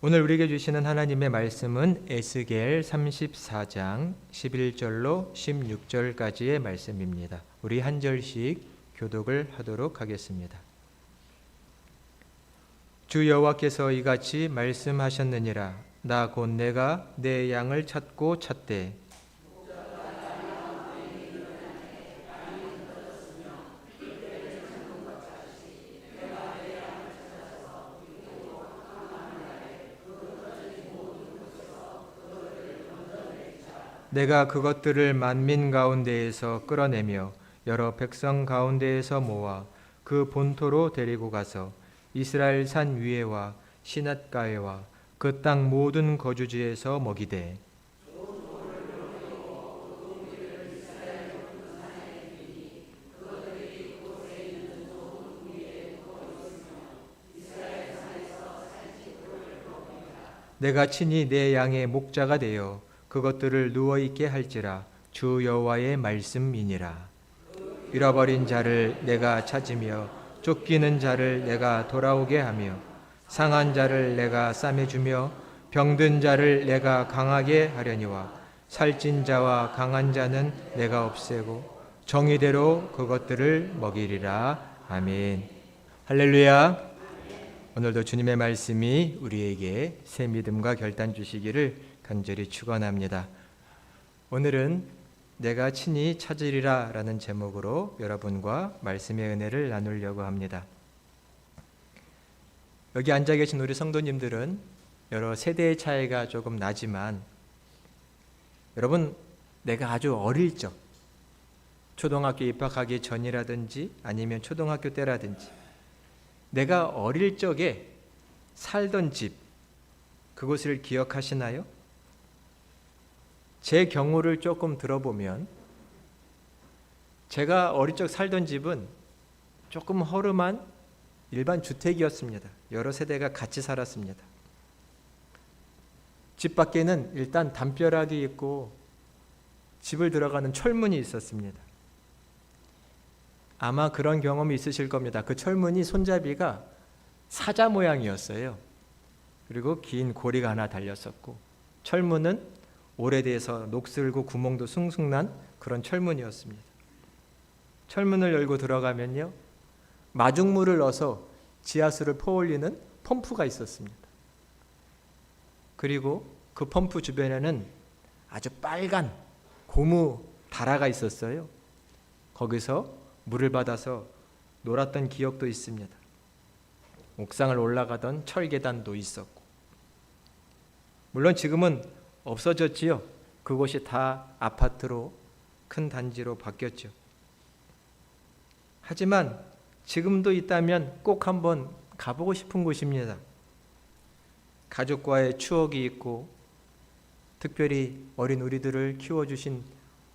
오늘 우리에게 주시는 하나님의 말씀은 에스겔 34장 11절로 16절까지의 말씀입니다. 우리 한 절씩 교독을 하도록 하겠습니다. 주 여호와께서 이같이 말씀하셨느니라. 나 곧 내가 내 양을 찾고 찾되 내가 그것들을 만민 가운데에서 끌어내며 여러 백성 가운데에서 모아 그 본토로 데리고 가서 이스라엘 산 위에와 시냇가에와 그 땅 모든 거주지에서 먹이되 내가 친히 내 양의 목자가 되어 그것들을 누워있게 할지라 주 여호와의 말씀이니라. 잃어버린 자를 내가 찾으며 쫓기는 자를 내가 돌아오게 하며 상한 자를 내가 싸매주며 병든 자를 내가 강하게 하려니와 살찐 자와 강한 자는 내가 없애고 정의대로 그것들을 먹이리라. 아멘. 할렐루야. 오늘도 주님의 말씀이 우리에게 새 믿음과 결단 주시기를 간절히 축원합니다. 오늘은 내가 친히 찾으리라 라는 제목으로 여러분과 말씀의 은혜를 나누려고 합니다. 여기 앉아 계신 우리 성도님들은 여러 세대의 차이가 조금 나지만 여러분, 내가 아주 어릴 적 초등학교 입학하기 전이라든지 아니면 초등학교 때라든지 내가 어릴 적에 살던 집, 그곳을 기억하시나요? 제 경우를 조금 들어보면 제가 어릴 적 살던 집은 조금 허름한 일반 주택이었습니다. 여러 세대가 같이 살았습니다. 집 밖에는 일단 담벼락이 있고 집을 들어가는 철문이 있었습니다. 아마 그런 경험이 있으실 겁니다. 그 철문이 손잡이가 사자 모양이었어요. 그리고 긴 고리가 하나 달렸었고 철문은 오래돼서 녹슬고 구멍도 숭숭 난 그런 철문이었습니다. 철문을 열고 들어가면요, 마중물을 넣어서 지하수를 퍼올리는 펌프가 있었습니다. 그리고 그 펌프 주변에는 아주 빨간 고무 다라가 있었어요. 거기서 물을 받아서 놀았던 기억도 있습니다. 옥상을 올라가던 철계단도 있었고, 물론 지금은 없어졌지요. 그곳이 다 아파트로, 큰 단지로 바뀌었죠. 하지만 지금도 있다면 꼭 한번 가보고 싶은 곳입니다. 가족과의 추억이 있고 특별히 어린 우리들을 키워주신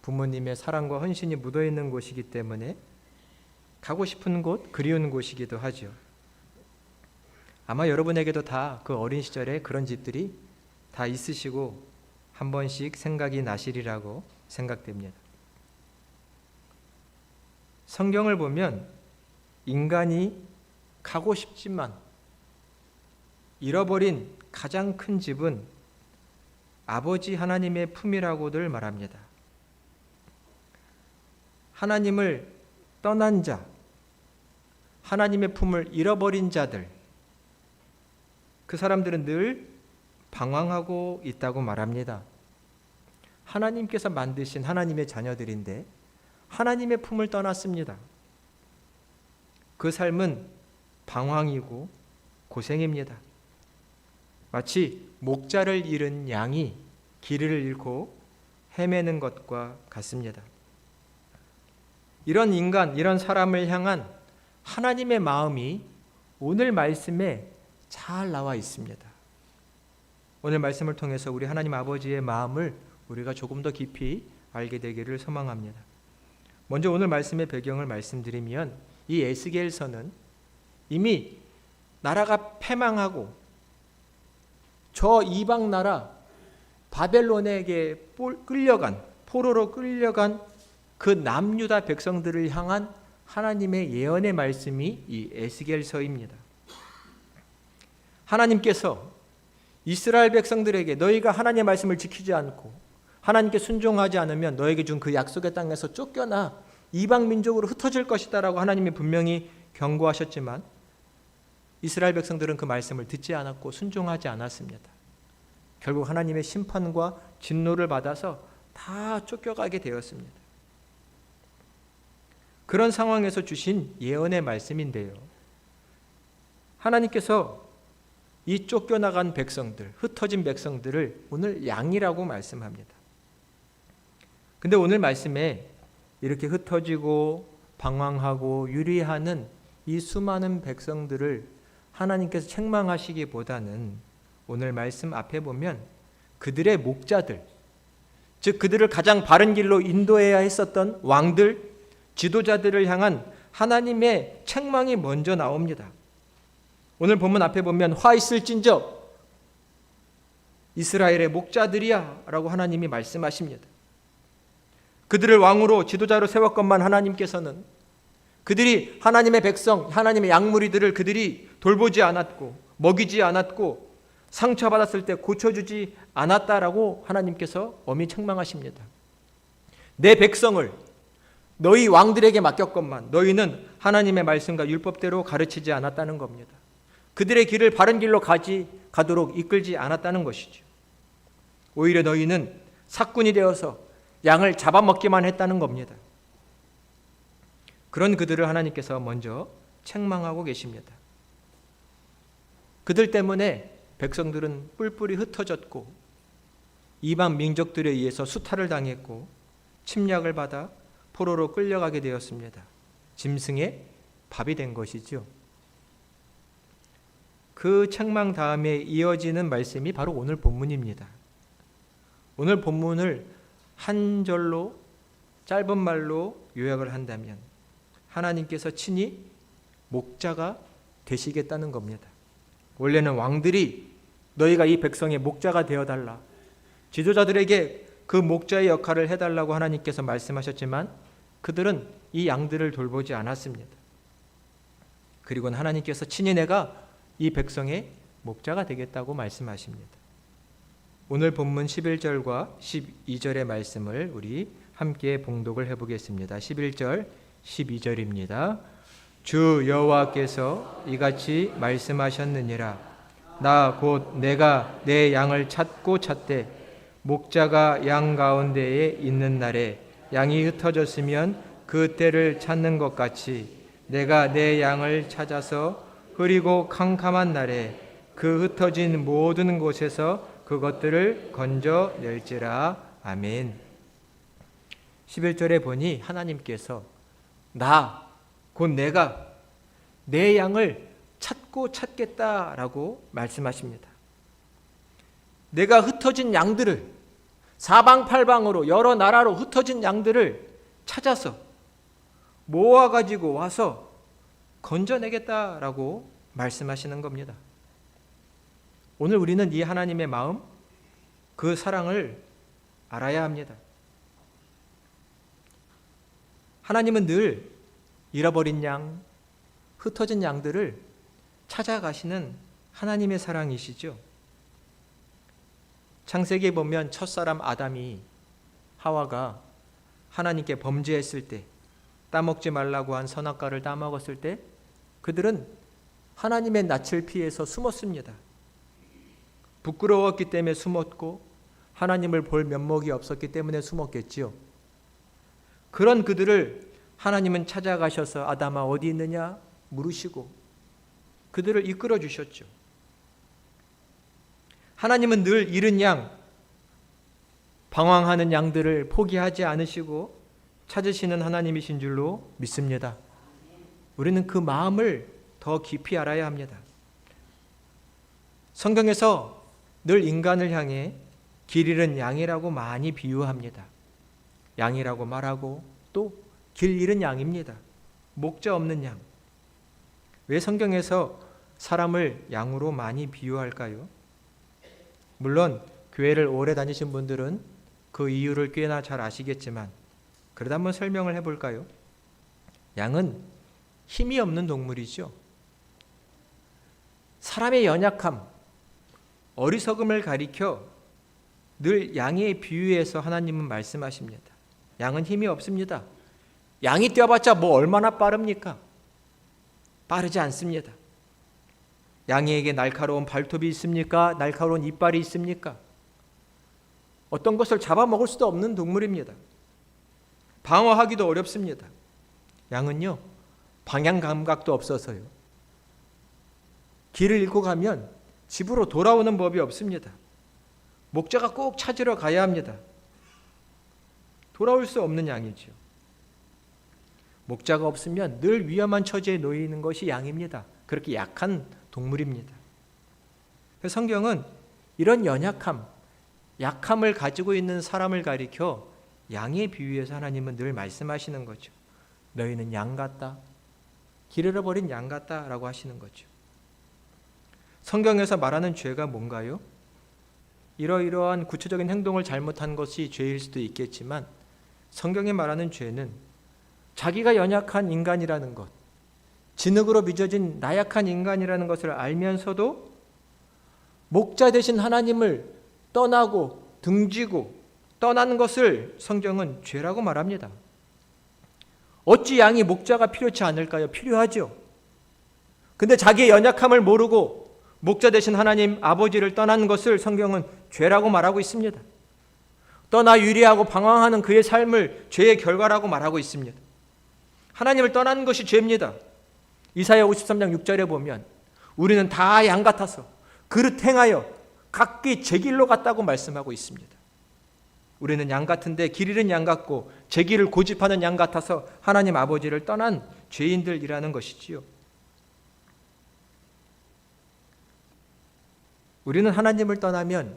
부모님의 사랑과 헌신이 묻어있는 곳이기 때문에 가고 싶은 곳, 그리운 곳이기도 하죠. 아마 여러분에게도 다 그 어린 시절에 그런 집들이 다 있으시고 한 번씩 생각이 나시리라고 생각됩니다. 성경을 보면 인간이 가고 싶지만 잃어버린 가장 큰 집은 아버지 하나님의 품이라고들 말합니다. 하나님을 떠난 자, 하나님의 품을 잃어버린 자들, 그 사람들은 늘 방황하고 있다고 말합니다. 하나님께서 만드신 하나님의 자녀들인데 하나님의 품을 떠났습니다. 그 삶은 방황이고 고생입니다. 마치 목자를 잃은 양이 길을 잃고 헤매는 것과 같습니다. 이런 인간, 이런 사람을 향한 하나님의 마음이 오늘 말씀에 잘 나와 있습니다. 오늘 말씀을 통해서 우리 하나님 아버지의 마음을 우리가 조금 더 깊이 알게 되기를 소망합니다. 먼저 오늘 말씀의 배경을 말씀드리면 이 에스겔서는 이미 나라가 패망하고 저 이방 나라 바벨론에게 끌려간, 포로로 끌려간 그 남유다 백성들을 향한 하나님의 예언의 말씀이 이 에스겔서입니다. 하나님께서 이스라엘 백성들에게 너희가 하나님의 말씀을 지키지 않고 하나님께 순종하지 않으면 너에게 준 그 약속의 땅에서 쫓겨나 이방 민족으로 흩어질 것이다 라고 하나님이 분명히 경고하셨지만 이스라엘 백성들은 그 말씀을 듣지 않았고 순종하지 않았습니다. 결국 하나님의 심판과 진노를 받아서 다 쫓겨가게 되었습니다. 그런 상황에서 주신 예언의 말씀인데요. 하나님께서 이 쫓겨나간 백성들, 흩어진 백성들을 오늘 양이라고 말씀합니다. 근데 오늘 말씀에 이렇게 흩어지고 방황하고 유리하는 이 수많은 백성들을 하나님께서 책망하시기보다는 오늘 말씀 앞에 보면 그들의 목자들, 즉 그들을 가장 바른 길로 인도해야 했었던 왕들, 지도자들을 향한 하나님의 책망이 먼저 나옵니다. 오늘 본문 앞에 보면 화 있을진저 이스라엘의 목자들이야 라고 하나님이 말씀하십니다. 그들을 왕으로 지도자로 세웠건만 하나님께서는 그들이 하나님의 백성, 하나님의 양무리들을 그들이 돌보지 않았고 먹이지 않았고 상처받았을 때 고쳐주지 않았다라고 하나님께서 엄히 책망하십니다. 내 백성을 너희 왕들에게 맡겼건만 너희는 하나님의 말씀과 율법대로 가르치지 않았다는 겁니다. 그들의 길을 바른 길로 가도록 이끌지 않았다는 것이죠. 오히려 너희는 삭군이 되어서 양을 잡아먹기만 했다는 겁니다. 그런 그들을 하나님께서 먼저 책망하고 계십니다. 그들 때문에 백성들은 뿔뿔이 흩어졌고 이방 민족들에 의해서 수탈을 당했고 침략을 받아 포로로 끌려가게 되었습니다. 짐승의 밥이 된 것이죠. 그 책망 다음에 이어지는 말씀이 바로 오늘 본문입니다. 오늘 본문을 한 절로 짧은 말로 요약을 한다면 하나님께서 친히 목자가 되시겠다는 겁니다. 원래는 왕들이 너희가 이 백성의 목자가 되어달라, 지도자들에게 그 목자의 역할을 해달라고 하나님께서 말씀하셨지만 그들은 이 양들을 돌보지 않았습니다. 그리고 하나님께서 친히 내가 이 백성의 목자가 되겠다고 말씀하십니다. 오늘 본문 11절과 12절의 말씀을 우리 함께 봉독을 해보겠습니다. 11절 12절입니다. 주 여호와께서 이같이 말씀하셨느니라. 나 곧 내가 내 양을 찾고 찾되 목자가 양 가운데에 있는 날에 양이 흩어졌으면 그 때를 찾는 것 같이 내가 내 양을 찾아서 흐리고 캄캄한 날에 그 흩어진 모든 곳에서 그것들을 건져낼지라. 아멘. 11절에 보니 하나님께서 나, 곧 내가 내 양을 찾고 찾겠다라고 말씀하십니다. 내가 흩어진 양들을 사방팔방으로 여러 나라로 흩어진 양들을 찾아서 모아가지고 와서 건져내겠다라고 말씀하시는 겁니다. 오늘 우리는 이 하나님의 마음, 그 사랑을 알아야 합니다. 하나님은 늘 잃어버린 양, 흩어진 양들을 찾아가시는 하나님의 사랑이시죠. 창세기에 보면 첫사람 아담이 하와가 하나님께 범죄했을 때, 따먹지 말라고 한 선악과를 따먹었을 때 그들은 하나님의 낯을 피해서 숨었습니다. 부끄러웠기 때문에 숨었고 하나님을 볼 면목이 없었기 때문에 숨었겠지요. 그런 그들을 하나님은 찾아가셔서 아담아 어디 있느냐 물으시고 그들을 이끌어 주셨죠. 하나님은 늘 잃은 양, 방황하는 양들을 포기하지 않으시고 찾으시는 하나님이신 줄로 믿습니다. 우리는 그 마음을 더 깊이 알아야 합니다. 성경에서 늘 인간을 향해 길 잃은 양이라고 많이 비유합니다. 양이라고 말하고 또 길 잃은 양입니다. 목자 없는 양. 왜 성경에서 사람을 양으로 많이 비유할까요? 물론 교회를 오래 다니신 분들은 그 이유를 꽤나 잘 아시겠지만 그러다 한번 설명을 해볼까요? 양은 힘이 없는 동물이죠. 사람의 연약함, 어리석음을 가리켜 늘 양에 비유해서 하나님은 말씀하십니다. 양은 힘이 없습니다. 양이 뛰어봤자 뭐 얼마나 빠릅니까? 빠르지 않습니다. 양에게 날카로운 발톱이 있습니까? 날카로운 이빨이 있습니까? 어떤 것을 잡아먹을 수도 없는 동물입니다. 방어하기도 어렵습니다. 양은요, 방향 감각도 없어서요. 길을 잃고 가면 집으로 돌아오는 법이 없습니다. 목자가 꼭 찾으러 가야 합니다. 돌아올 수 없는 양이죠. 목자가 없으면 늘 위험한 처지에 놓이는 것이 양입니다. 그렇게 약한 동물입니다. 성경은 이런 연약함, 약함을 가지고 있는 사람을 가리켜 양에 비유해서 하나님은 늘 말씀하시는 거죠. 너희는 양 같다. 길 잃어버린 양 같다라고 하시는 거죠. 성경에서 말하는 죄가 뭔가요? 이러이러한 구체적인 행동을 잘못한 것이 죄일 수도 있겠지만 성경이 말하는 죄는 자기가 연약한 인간이라는 것, 진흙으로 빚어진 나약한 인간이라는 것을 알면서도 목자 되신 하나님을 떠나고 등지고 떠나는 것을 성경은 죄라고 말합니다. 어찌 양이 목자가 필요치 않을까요? 필요하죠. 근데 자기의 연약함을 모르고 목자 되신 하나님 아버지를 떠난 것을 성경은 죄라고 말하고 있습니다. 떠나 유리하고 방황하는 그의 삶을 죄의 결과라고 말하고 있습니다. 하나님을 떠나는 것이 죄입니다. 이사야 53장 6절에 보면 우리는 다 양 같아서 그릇 행하여 각기 제 길로 갔다고 말씀하고 있습니다. 우리는 양 같은데 길 잃은 양 같고 제 길을 고집하는 양 같아서 하나님 아버지를 떠난 죄인들이라는 것이지요. 우리는 하나님을 떠나면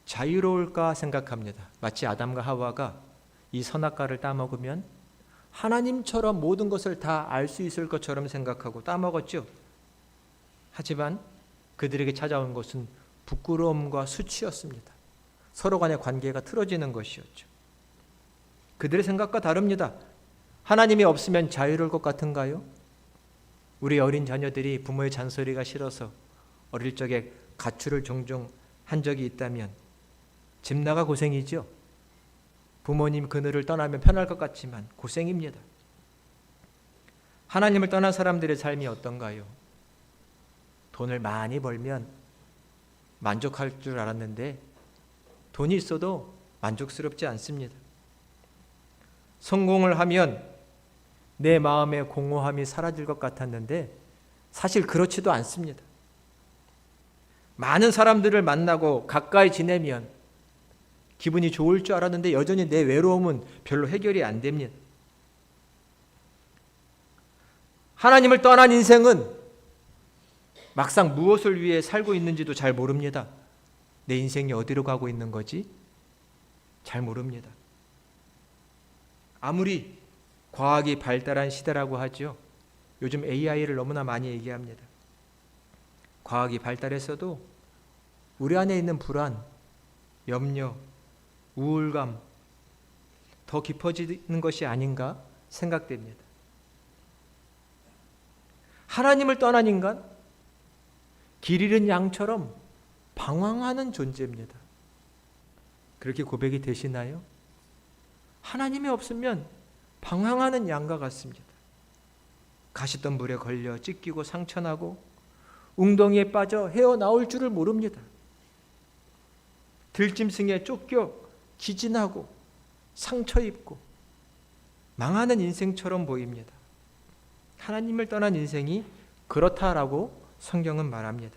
자유로울까 생각합니다. 마치 아담과 하와가 이 선악과를 따먹으면 하나님처럼 모든 것을 다 알 수 있을 것처럼 생각하고 따먹었죠. 하지만 그들에게 찾아온 것은 부끄러움과 수치였습니다. 서로 간의 관계가 틀어지는 것이었죠. 그들의 생각과 다릅니다. 하나님이 없으면 자유로울 것 같은가요? 우리 어린 자녀들이 부모의 잔소리가 싫어서 어릴 적에 가출을 종종 한 적이 있다면 집 나가 고생이죠. 부모님 그늘을 떠나면 편할 것 같지만 고생입니다. 하나님을 떠난 사람들의 삶이 어떤가요? 돈을 많이 벌면 만족할 줄 알았는데 돈이 있어도 만족스럽지 않습니다. 성공을 하면 내 마음의 공허함이 사라질 것 같았는데 사실 그렇지도 않습니다. 많은 사람들을 만나고 가까이 지내면 기분이 좋을 줄 알았는데 여전히 내 외로움은 별로 해결이 안 됩니다. 하나님을 떠난 인생은 막상 무엇을 위해 살고 있는지도 잘 모릅니다. 내 인생이 어디로 가고 있는 거지? 잘 모릅니다. 아무리 과학이 발달한 시대라고 하죠. 요즘 AI를 너무나 많이 얘기합니다. 과학이 발달했어도 우리 안에 있는 불안, 염려, 우울감 더 깊어지는 것이 아닌가 생각됩니다. 하나님을 떠난 인간, 길 잃은 양처럼 방황하는 존재입니다. 그렇게 고백이 되시나요? 하나님이 없으면 방황하는 양과 같습니다. 가시덤불에 걸려 찢기고 상처나고 웅덩이에 빠져 헤어나올 줄을 모릅니다. 들짐승에 쫓겨 기진하고 상처 입고 망하는 인생처럼 보입니다. 하나님을 떠난 인생이 그렇다라고 성경은 말합니다.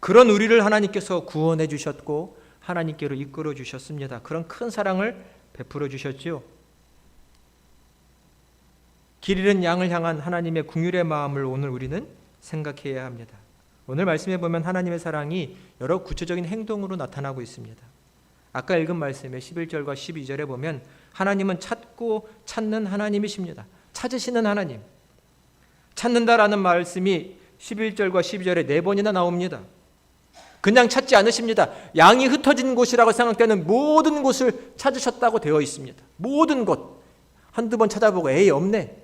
그런 우리를 하나님께서 구원해 주셨고 하나님께로 이끌어 주셨습니다. 그런 큰 사랑을 베풀어 주셨죠. 길 잃은 양을 향한 하나님의 긍휼의 마음을 오늘 우리는 생각해야 합니다. 오늘 말씀에 보면 하나님의 사랑이 여러 구체적인 행동으로 나타나고 있습니다. 아까 읽은 말씀의 11절과 12절에 보면 하나님은 찾고 찾는 하나님이십니다. 찾으시는 하나님. 찾는다라는 말씀이 11절과 12절에 4번이나 나옵니다. 그냥 찾지 않으십니다. 양이 흩어진 곳이라고 생각되는 모든 곳을 찾으셨다고 되어 있습니다. 모든 곳. 한두 번 찾아보고 에이 없네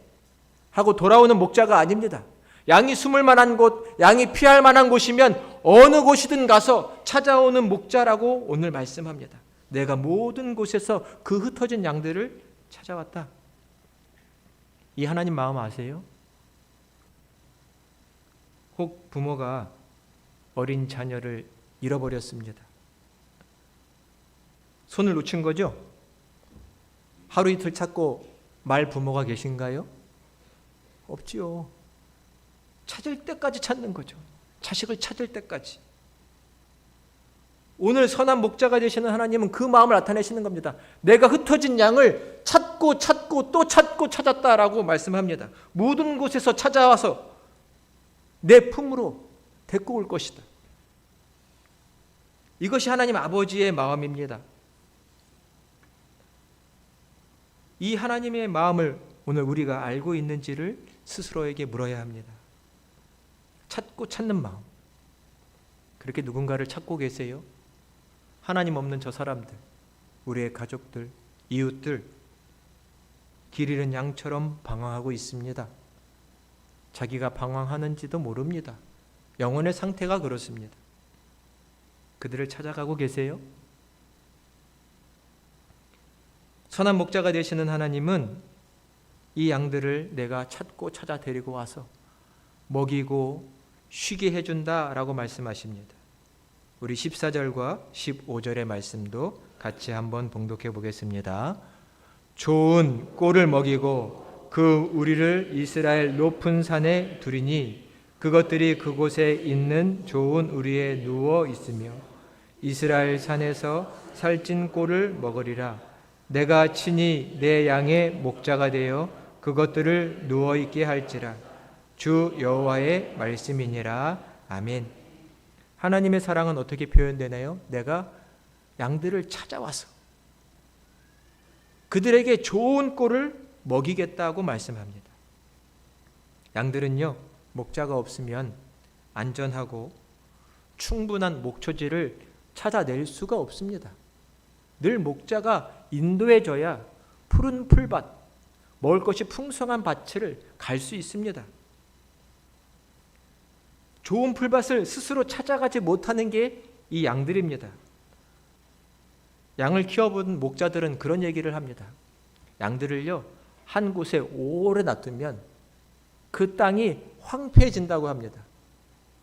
하고 돌아오는 목자가 아닙니다. 양이 숨을 만한 곳, 양이 피할 만한 곳이면 어느 곳이든 가서 찾아오는 목자라고 오늘 말씀합니다. 내가 모든 곳에서 그 흩어진 양들을 찾아왔다. 이 하나님 마음 아세요? 혹 부모가 어린 자녀를 잃어버렸습니다. 손을 놓친 거죠? 하루 이틀 찾고 말 부모가 계신가요? 없지요. 찾을 때까지 찾는 거죠. 자식을 찾을 때까지. 오늘 선한 목자가 되시는 하나님은 그 마음을 나타내시는 겁니다. 내가 흩어진 양을 찾고 찾고 또 찾고 찾았다라고 말씀합니다. 모든 곳에서 찾아와서 내 품으로 데리고 올 것이다. 이것이 하나님 아버지의 마음입니다. 이 하나님의 마음을 오늘 우리가 알고 있는지를 스스로에게 물어야 합니다. 찾고 찾는 마음. 그렇게 누군가를 찾고 계세요? 하나님 없는 저 사람들, 우리의 가족들, 이웃들, 길 잃은 양처럼 방황하고 있습니다. 자기가 방황하는지도 모릅니다. 영혼의 상태가 그렇습니다. 그들을 찾아가고 계세요? 선한 목자가 되시는 하나님은 이 양들을 내가 찾고 찾아 데리고 와서 먹이고 쉬게 해준다라고 말씀하십니다. 우리 14절과 15절의 말씀도 같이 한번 봉독해 보겠습니다. 좋은 꼴을 먹이고 그 우리를 이스라엘 높은 산에 두리니 그것들이 그곳에 있는 좋은 우리에 누워 있으며 이스라엘 산에서 살찐 꼴을 먹으리라. 내가 친히 내 양의 목자가 되어 그것들을 누워 있게 할지라. 주 여호와의 말씀이니라. 아멘. 하나님의 사랑은 어떻게 표현되나요? 내가 양들을 찾아와서 그들에게 좋은 꼴을 먹이겠다고 말씀합니다. 양들은요, 목자가 없으면 안전하고 충분한 목초지를 찾아낼 수가 없습니다. 늘 목자가 인도해줘야 푸른 풀밭, 먹을 것이 풍성한 밭을 갈 수 있습니다. 좋은 풀밭을 스스로 찾아가지 못하는 게 이 양들입니다. 양을 키워본 목자들은 그런 얘기를 합니다. 양들을요, 한 곳에 오래 놔두면 그 땅이 황폐해진다고 합니다.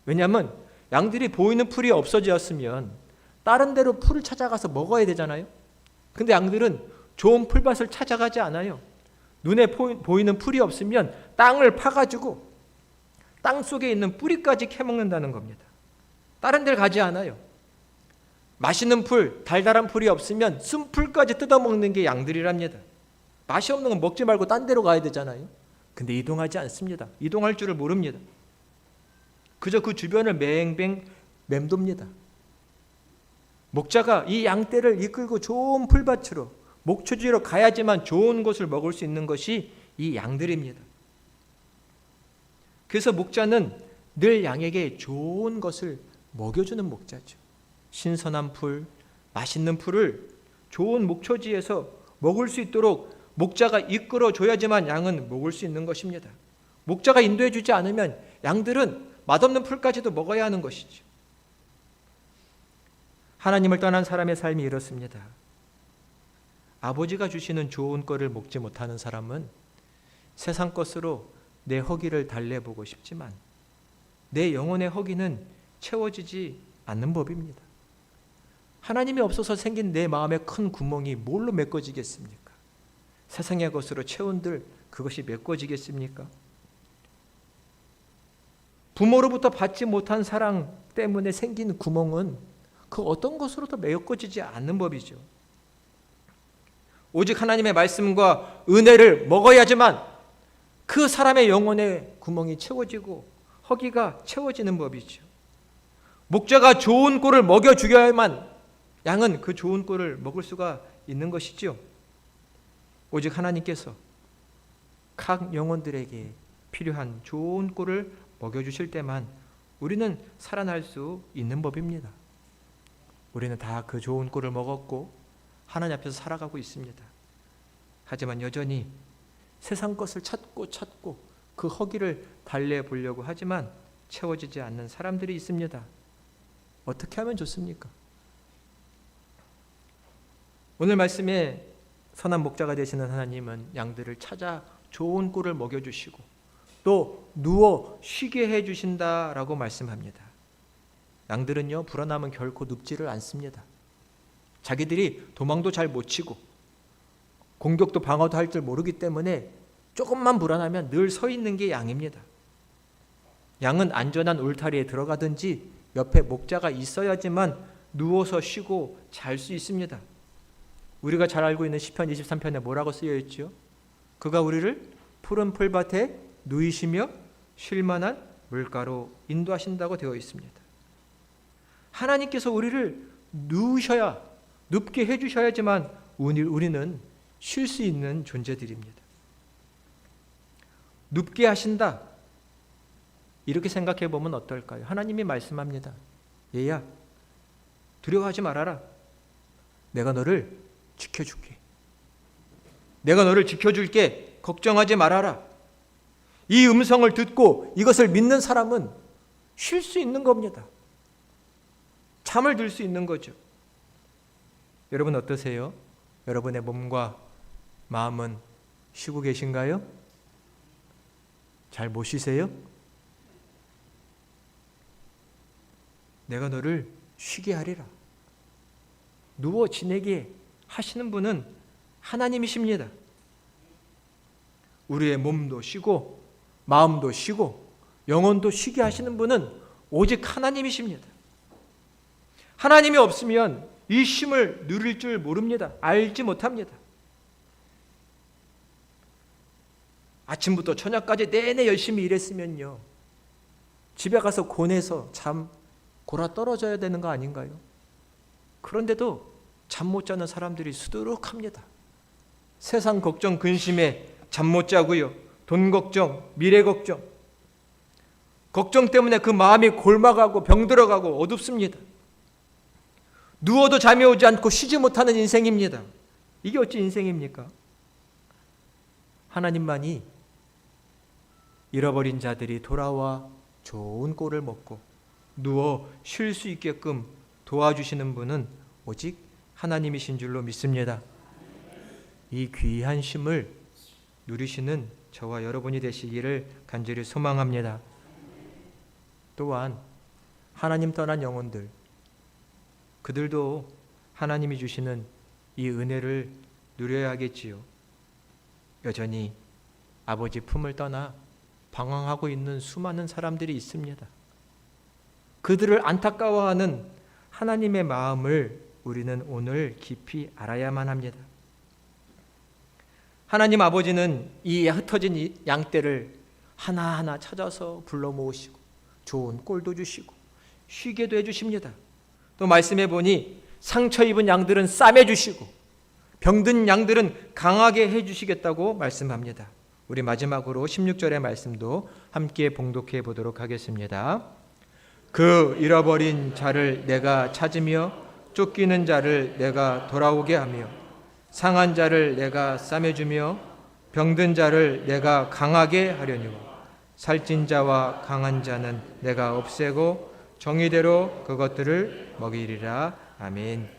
왜냐하면 양들이 보이는 풀이 없어졌으면 다른 데로 풀을 찾아가서 먹어야 되잖아요. 근데 양들은 좋은 풀밭을 찾아가지 않아요. 눈에 보이는 풀이 없으면 땅을 파가지고 땅 속에 있는 뿌리까지 캐먹는다는 겁니다. 다른 데를 가지 않아요. 맛있는 풀, 달달한 풀이 없으면 쓴풀까지 뜯어먹는 게 양들이랍니다. 맛이 없는 건 먹지 말고 딴 데로 가야 되잖아요. 근데 이동하지 않습니다. 이동할 줄을 모릅니다. 그저 그 주변을 맹맹 맴돕니다. 목자가 이 양떼를 이끌고 좋은 풀밭으로 목초지로 가야지만 좋은 것을 먹을 수 있는 것이 이 양들입니다. 그래서 목자는 늘 양에게 좋은 것을 먹여주는 목자죠. 신선한 풀, 맛있는 풀을 좋은 목초지에서 먹을 수 있도록 목자가 이끌어줘야지만 양은 먹을 수 있는 것입니다. 목자가 인도해주지 않으면 양들은 맛없는 풀까지도 먹어야 하는 것이죠. 하나님을 떠난 사람의 삶이 이렇습니다. 아버지가 주시는 좋은 거를 먹지 못하는 사람은 세상 것으로 내 허기를 달래보고 싶지만 내 영혼의 허기는 채워지지 않는 법입니다. 하나님이 없어서 생긴 내 마음의 큰 구멍이 뭘로 메꿔지겠습니까? 세상의 것으로 채운들 그것이 메꿔지겠습니까? 부모로부터 받지 못한 사랑 때문에 생긴 구멍은 그 어떤 것으로도 메꿔지지 않는 법이죠. 오직 하나님의 말씀과 은혜를 먹어야지만 그 사람의 영혼의 구멍이 채워지고 허기가 채워지는 법이죠. 목자가 좋은 꼴을 먹여 죽여야만 양은 그 좋은 꼴을 먹을 수가 있는 것이죠. 오직 하나님께서 각 영혼들에게 필요한 좋은 꼴을 먹여주실 때만 우리는 살아날 수 있는 법입니다. 우리는 다 그 좋은 꼴을 먹었고 하나님 앞에서 살아가고 있습니다. 하지만 여전히 세상 것을 찾고 그 허기를 달래보려고 하지만 채워지지 않는 사람들이 있습니다. 어떻게 하면 좋습니까? 오늘 말씀에 선한 목자가 되시는 하나님은 양들을 찾아 좋은 꿀을 먹여주시고 또 누워 쉬게 해주신다라고 말씀합니다. 양들은요, 불어나면 결코 눕지를 않습니다. 자기들이 도망도 잘 못 치고 공격도 방어도 할 줄 모르기 때문에 조금만 불어나면 늘 서 있는 게 양입니다. 양은 안전한 울타리에 들어가든지 옆에 목자가 있어야지만 누워서 쉬고 잘 수 있습니다. 우리가 잘 알고 있는 시편 23편에 뭐라고 쓰여 있죠? 그가 우리를 푸른 풀밭에 누이시며 쉴만한 물가로 인도하신다고 되어 있습니다. 하나님께서 우리를 누우셔야, 눕게 해주셔야지만 우리는 쉴 수 있는 존재들입니다. 눕게 하신다, 이렇게 생각해 보면 어떨까요? 하나님이 말씀합니다. 얘야, 두려워하지 말아라. 내가 너를 지켜줄게. 내가 너를 지켜줄게. 걱정하지 말아라. 이 음성을 듣고 이것을 믿는 사람은 쉴 수 있는 겁니다. 잠을 들 수 있는 거죠. 여러분 어떠세요? 여러분의 몸과 마음은 쉬고 계신가요? 잘 못 쉬세요? 내가 너를 쉬게 하리라. 누워 지내게 하시는 분은 하나님이십니다. 우리의 몸도 쉬고 마음도 쉬고 영혼도 쉬게 하시는 분은 오직 하나님이십니다. 하나님이 없으면 이 쉼을 누릴 줄 모릅니다. 알지 못합니다. 아침부터 저녁까지 내내 열심히 일했으면요, 집에 가서 곤해서 잠 골아 떨어져야 되는 거 아닌가요? 그런데도 잠 못 자는 사람들이 수두룩합니다. 세상 걱정 근심에 잠 못 자고요, 돈 걱정, 미래 걱정, 걱정 때문에 그 마음이 골마가고 병들어가고 어둡습니다. 누워도 잠이 오지 않고 쉬지 못하는 인생입니다. 이게 어찌 인생입니까? 하나님만이 잃어버린 자들이 돌아와 좋은 꼴을 먹고 누워 쉴 수 있게끔 도와주시는 분은 오직 하나님이신 줄로 믿습니다. 이 귀한 쉼을 누리시는 저와 여러분이 되시기를 간절히 소망합니다. 또한 하나님 떠난 영혼들, 그들도 하나님이 주시는 이 은혜를 누려야 하겠지요. 여전히 아버지 품을 떠나 방황하고 있는 수많은 사람들이 있습니다. 그들을 안타까워하는 하나님의 마음을 우리는 오늘 깊이 알아야만 합니다. 하나님 아버지는 이 흩어진 양떼를 하나하나 찾아서 불러 모으시고 좋은 꼴도 주시고 쉬게도 해주십니다. 또 말씀해 보니 상처 입은 양들은 싸매주시고 병든 양들은 강하게 해주시겠다고 말씀합니다. 우리 마지막으로 16절의 말씀도 함께 봉독해 보도록 하겠습니다. 그 잃어버린 자를 내가 찾으며 쫓기는 자를 내가 돌아오게 하며 상한 자를 내가 싸매주며 병든 자를 내가 강하게 하려니와 살찐 자와 강한 자는 내가 없애고 정의대로 그것들을 먹이리라. 아멘.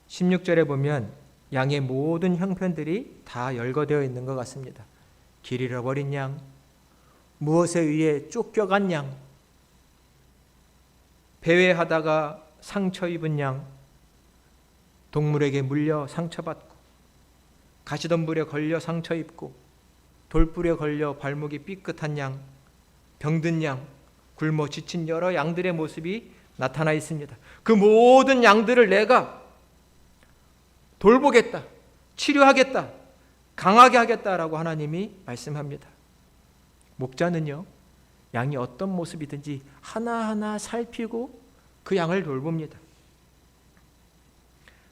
16절에 보면 양의 모든 형편들이 다 열거되어 있는 것 같습니다. 길 잃어버린 양, 무엇에 의해 쫓겨간 양, 배회하다가 상처 입은 양, 동물에게 물려 상처받고 가시덤불에 걸려 상처 입고 돌불에 걸려 발목이 삐끗한 양, 병든 양, 굶어 지친 여러 양들의 모습이 나타나 있습니다. 그 모든 양들을 내가 돌보겠다, 치료하겠다, 강하게 하겠다라고 하나님이 말씀합니다. 목자는요, 양이 어떤 모습이든지 하나하나 살피고 그 양을 돌봅니다.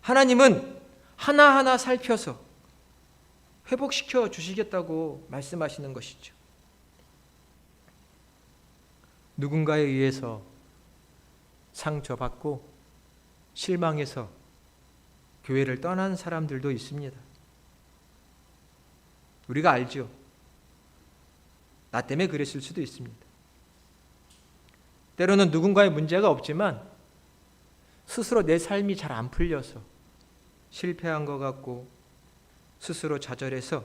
하나님은 하나하나 살펴서 회복시켜 주시겠다고 말씀하시는 것이죠. 누군가에 의해서 상처받고 실망해서 교회를 떠난 사람들도 있습니다. 우리가 알죠. 나 때문에 그랬을 수도 있습니다. 때로는 누군가의 문제가 없지만 스스로 내 삶이 잘 안 풀려서 실패한 것 같고 스스로 좌절해서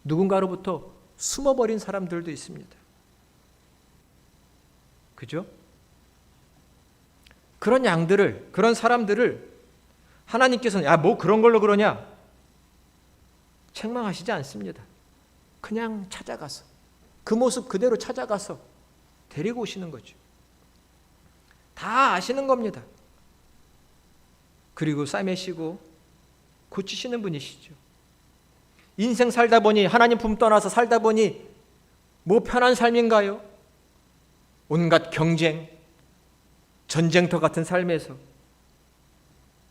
누군가로부터 숨어버린 사람들도 있습니다. 그죠? 그런 양들을, 그런 사람들을 하나님께서는 야, 뭐 그런 걸로 그러냐? 책망하시지 않습니다. 그냥 찾아가서 그 모습 그대로 찾아가서 데리고 오시는 거죠. 다 아시는 겁니다. 그리고 싸매시고 고치시는 분이시죠. 인생 살다 보니, 하나님 품 떠나서 살다 보니 뭐 편한 삶인가요? 온갖 경쟁, 전쟁터 같은 삶에서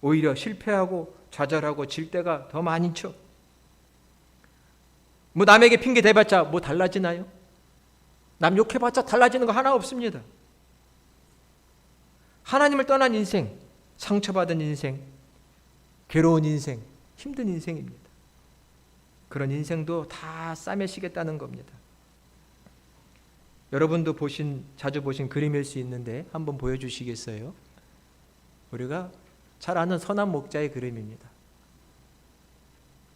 오히려 실패하고 좌절하고 질 때가 더 많죠. 뭐 남에게 핑계 대봤자 뭐 달라지나요? 남 욕해봤자 달라지는 거 하나 없습니다. 하나님을 떠난 인생, 상처받은 인생, 괴로운 인생, 힘든 인생입니다. 그런 인생도 다 싸매시겠다는 겁니다. 여러분도 자주 보신 그림일 수 있는데 한번 보여주시겠어요? 우리가 잘 아는 선한 목자의 그림입니다.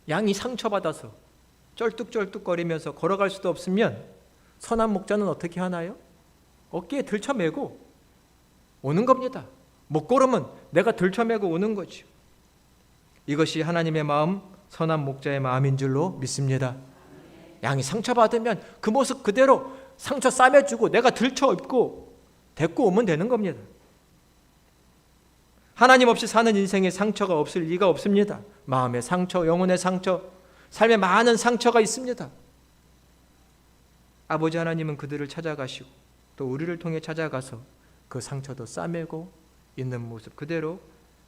양이 상처받아서 쩔뚝쩔뚝거리면서 걸어갈 수도 없으면 선한 목자는 어떻게 하나요? 어깨에 들쳐매고 오는 겁니다. 못 걸으면 내가 들쳐매고 오는 거죠. 이것이 하나님의 마음, 선한 목자의 마음인 줄로 믿습니다. 양이 상처받으면 그 모습 그대로 상처 싸매주고 내가 들쳐입고 데리고 오면 되는 겁니다. 하나님 없이 사는 인생에 상처가 없을 리가 없습니다. 마음의 상처, 영혼의 상처, 삶에 많은 상처가 있습니다. 아버지 하나님은 그들을 찾아가시고 또 우리를 통해 찾아가서 그 상처도 싸매고 있는 모습 그대로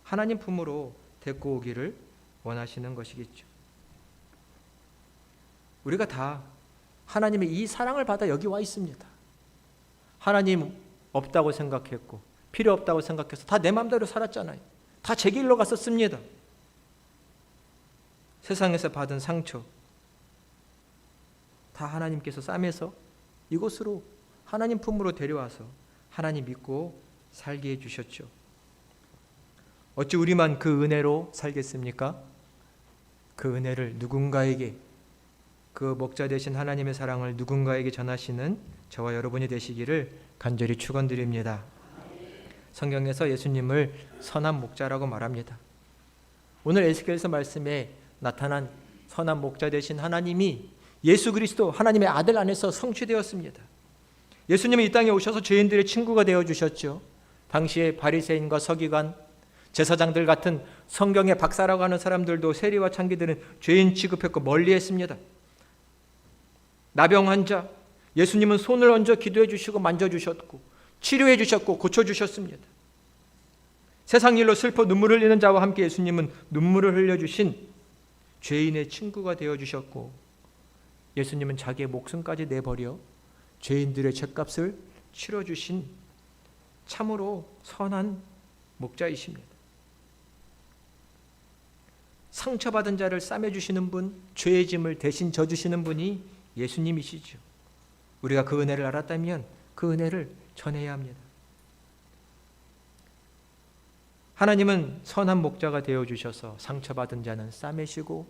하나님 품으로 데리고 오기를 원하시는 것이겠죠. 우리가 다 하나님의 이 사랑을 받아 여기 와 있습니다. 하나님 없다고 생각했고 필요 없다고 생각해서 다 내 마음대로 살았잖아요. 다 제 길로 갔었습니다. 세상에서 받은 상처 다 하나님께서 싸매서 이곳으로 하나님 품으로 데려와서 하나님 믿고 살게 해주셨죠. 어찌 우리만 그 은혜로 살겠습니까? 그 은혜를 누군가에게, 그 목자 되신 하나님의 사랑을 누군가에게 전하시는 저와 여러분이 되시기를 간절히 축원드립니다. 성경에서 예수님을 선한 목자라고 말합니다. 오늘 에스겔서 말씀에 나타난 선한 목자 되신 하나님이 예수 그리스도 하나님의 아들 안에서 성취되었습니다. 예수님이 이 땅에 오셔서 죄인들의 친구가 되어주셨죠. 당시에 바리새인과 서기관, 제사장들 같은 성경의 박사라고 하는 사람들도 세리와 창기들은 죄인 취급했고 멀리했습니다. 나병 환자, 예수님은 손을 얹어 기도해 주시고 만져주셨고 치료해 주셨고 고쳐주셨습니다. 세상 일로 슬퍼 눈물 흘리는 자와 함께 예수님은 눈물을 흘려주신 죄인의 친구가 되어주셨고 예수님은 자기의 목숨까지 내버려 죄인들의 죗값을 치러주신 참으로 선한 목자이십니다. 상처받은 자를 싸매주시는 분, 죄의 짐을 대신 져주시는 분이 예수님이시죠. 우리가 그 은혜를 알았다면 그 은혜를 전해야 합니다. 하나님은 선한 목자가 되어주셔서 상처받은 자는 싸매시고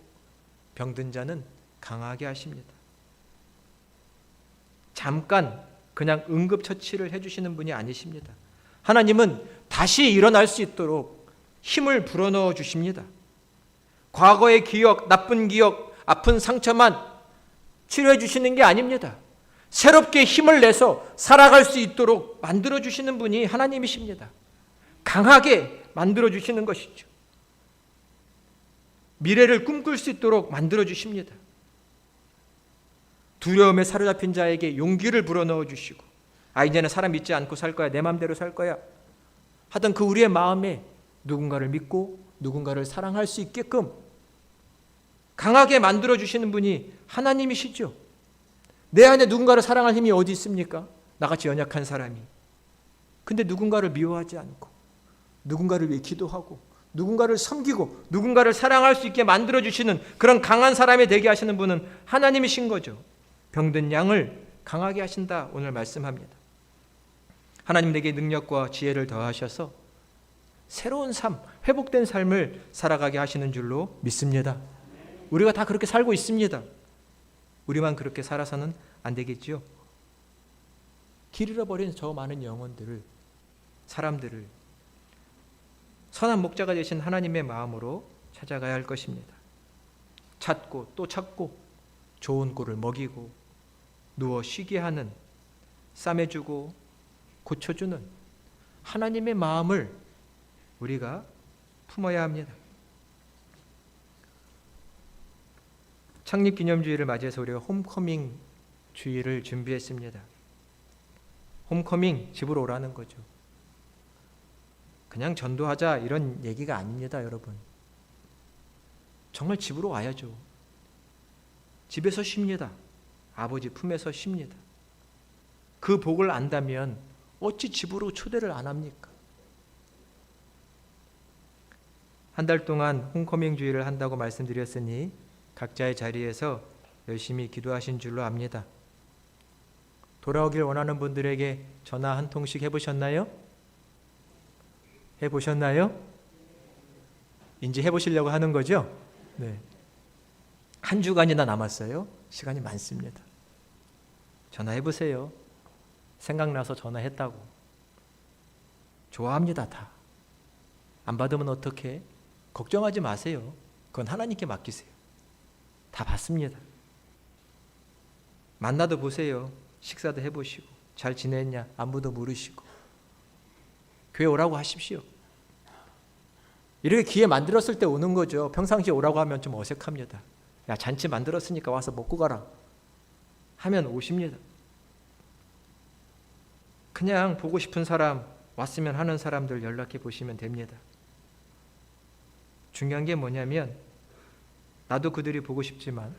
병든 자는 강하게 하십니다. 잠깐 그냥 응급처치를 해주시는 분이 아니십니다. 하나님은 다시 일어날 수 있도록 힘을 불어넣어 주십니다. 과거의 기억, 나쁜 기억, 아픈 상처만 치료해 주시는 게 아닙니다. 새롭게 힘을 내서 살아갈 수 있도록 만들어 주시는 분이 하나님이십니다. 강하게 만들어 주시는 것이죠. 미래를 꿈꿀 수 있도록 만들어 주십니다. 두려움에 사로잡힌 자에게 용기를 불어넣어 주시고 이제는 사람 믿지 않고 살 거야, 내 마음대로 살 거야 하던 그 우리의 마음에 누군가를 믿고 누군가를 사랑할 수 있게끔 강하게 만들어 주시는 분이 하나님이시죠. 내 안에 누군가를 사랑할 힘이 어디 있습니까? 나같이 연약한 사람이. 근데 누군가를 미워하지 않고 누군가를 위해 기도하고 누군가를 섬기고 누군가를 사랑할 수 있게 만들어 주시는 그런 강한 사람이 되게 하시는 분은 하나님이신 거죠. 병든 양을 강하게 하신다 오늘 말씀합니다. 하나님 내게 능력과 지혜를 더하셔서 새로운 삶, 회복된 삶을 살아가게 하시는 줄로 믿습니다. 우리가 다 그렇게 살고 있습니다. 우리만 그렇게 살아서는 안 되겠지요. 길 잃어버린 저 많은 영혼들을, 사람들을 선한 목자가 되신 하나님의 마음으로 찾아가야 할 것입니다. 찾고 또 찾고 좋은 꼴을 먹이고 누워 쉬게 하는, 싸매주고 고쳐주는 하나님의 마음을 우리가 품어야 합니다. 창립기념주의를 맞이해서 우리가 홈커밍 주의를 준비했습니다. 홈커밍, 집으로 오라는 거죠. 그냥 전도하자 이런 얘기가 아닙니다, 여러분. 정말 집으로 와야죠. 집에서 쉽니다. 아버지 품에서 쉽니다. 그 복을 안다면 어찌 집으로 초대를 안 합니까? 한 달 동안 홈커밍 주의를 한다고 말씀드렸으니 각자의 자리에서 열심히 기도하신 줄로 압니다. 돌아오길 원하는 분들에게 전화 한 통씩 해보셨나요? 해보셨나요? 이제 해보시려고 하는 거죠? 네. 한 주간이나 남았어요. 시간이 많습니다. 전화해보세요. 생각나서 전화했다고. 좋아합니다, 다. 안 받으면 어떡해? 걱정하지 마세요. 그건 하나님께 맡기세요. 다 받습니다. 만나도 보세요. 식사도 해보시고 잘 지냈냐? 안부도 물으시고 교회 오라고 하십시오. 이렇게 기회 만들었을 때 오는 거죠. 평상시에 오라고 하면 좀 어색합니다. 야, 잔치 만들었으니까 와서 먹고 가라 하면 오십니다. 그냥 보고 싶은 사람, 왔으면 하는 사람들 연락해 보시면 됩니다. 중요한 게 뭐냐면 나도 그들이 보고 싶지만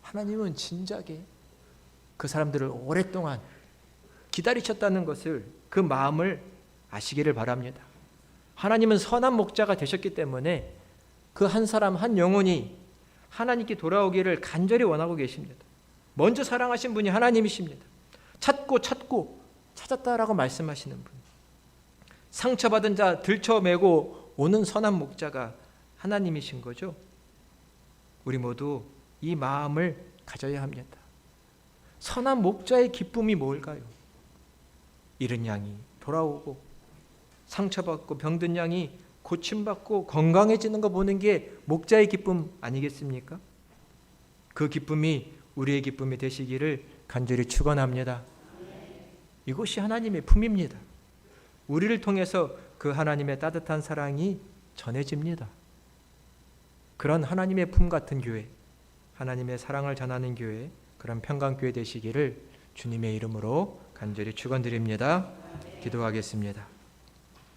하나님은 진작에 그 사람들을 오랫동안 기다리셨다는 것을, 그 마음을 아시기를 바랍니다. 하나님은 선한 목자가 되셨기 때문에 그 한 사람 한 영혼이 하나님께 돌아오기를 간절히 원하고 계십니다. 먼저 사랑하신 분이 하나님이십니다. 찾고 찾고 찾았다라고 말씀하시는 분, 상처받은 자 들쳐매고 오는 선한 목자가 하나님이신 거죠. 우리 모두 이 마음을 가져야 합니다. 선한 목자의 기쁨이 뭘까요? 잃은 양이 돌아오고 상처받고 병든 양이 고침받고 건강해지는 거 보는 게 목자의 기쁨 아니겠습니까? 그 기쁨이 우리의 기쁨이 되시기를 간절히 축원합니다. 이것이 하나님의 품입니다. 우리를 통해서 그 하나님의 따뜻한 사랑이 전해집니다. 그런 하나님의 품 같은 교회, 하나님의 사랑을 전하는 교회, 그런 평강교회 되시기를 주님의 이름으로 간절히 축원드립니다. 기도하겠습니다.